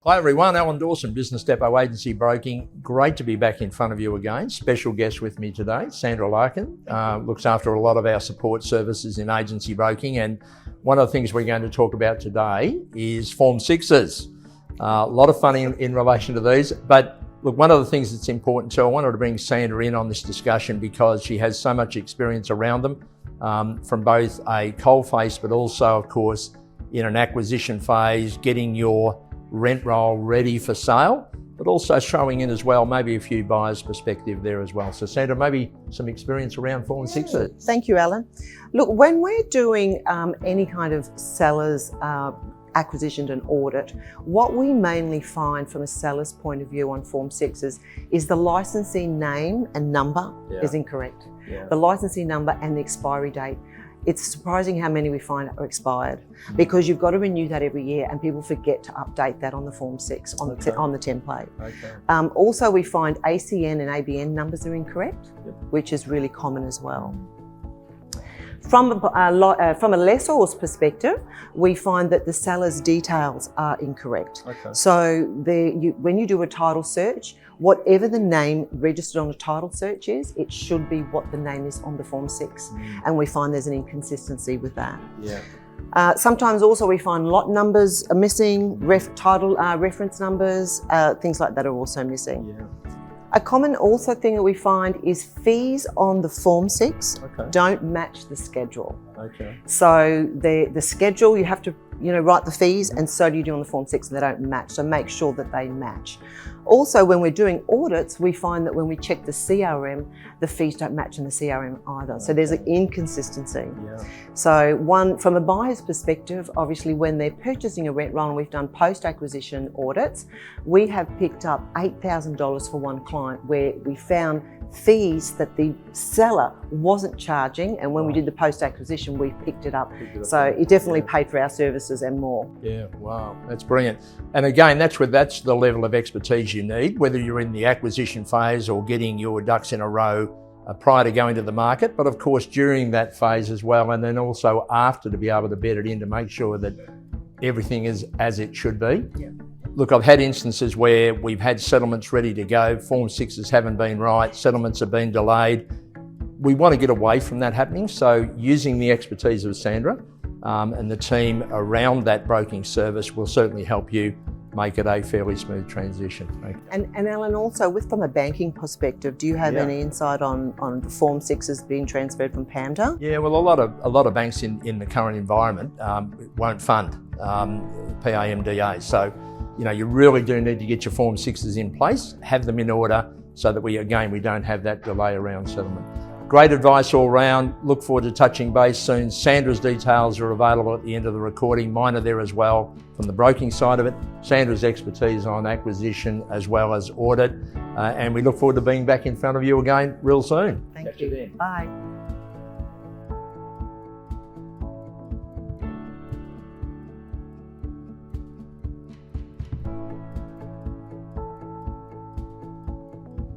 Hi everyone, Alan Dawson, Business Depot Agency Broking. Great to be back in front of you again. Special guest with me today, Sandra Larkin, looks after a lot of our support services in agency broking, and one of the things we're going to talk about today is Form 6s. A lot of fun in relation to these, but look, one of the things that's important too, I wanted to bring Sandra in on this discussion because she has so much experience around them, from both a coalface but also, of course, in an acquisition phase, getting your rent roll ready for sale, but also showing in as well, maybe a few buyers' perspective there as well. So Sandra, maybe some experience around Form 6s. Thank you, Alan. Look, when we're doing any kind of seller's acquisition and audit, what we mainly find from a seller's point of view on Form 6s is the licensee name and number is incorrect. The licensee number and the expiry date. It's surprising how many we find are expired because you've got to renew that every year and people forget to update that on the Form 6, on the template. Also, we find ACN and ABN numbers are incorrect, which is really common as well. From a lessor's perspective, we find that the seller's details are incorrect. So when you do a title search, whatever the name registered on a title search is, it should be what the name is on the Form 6. And we find there's an inconsistency with that. Sometimes also we find lot numbers are missing, title reference numbers, things like that are also missing. A common also thing that we find is fees on the Form 6 don't match the schedule. So the schedule, you have to write the fees, and so do you do on the Form 6, and they don't match. So make sure that they match. Also, when we're doing audits, we find that when we check the CRM, the fees don't match in the CRM either. So there's an inconsistency. So from a buyer's perspective, obviously when they're purchasing a rent roll, and we've done post-acquisition audits, we have picked up $8,000 for one client where we found fees that the seller wasn't charging, and when we did the post-acquisition, we picked it up. So it definitely paid for our services and more. Wow, that's brilliant. And again, that's the level of expertise you need, whether you're in the acquisition phase or getting your ducks in a row prior to going to the market, but of course during that phase as well, and then also after, to be able to bed it in to make sure that everything is as it should be. Look, I've had instances where we've had settlements ready to go, Form 6s haven't been right, settlements have been delayed. We want to get away from that happening, so using the expertise of Sandra and the team around that broking service will certainly help you make it a fairly smooth transition. And Alan, also from a banking perspective, do you have any insight on the Form 6s being transferred from PAMDA? Well, a lot of banks in the current environment won't fund PAMDA, so you really do need to get your Form 6s in place, have them in order, so that we don't have that delay around settlement. Great advice all round. Look forward to touching base soon. Sandra's details are available at the end of the recording. Mine are there as well from the broking side of it. Sandra's expertise on acquisition as well as audit. And we look forward to being back in front of you again real soon. Thank you. Bye.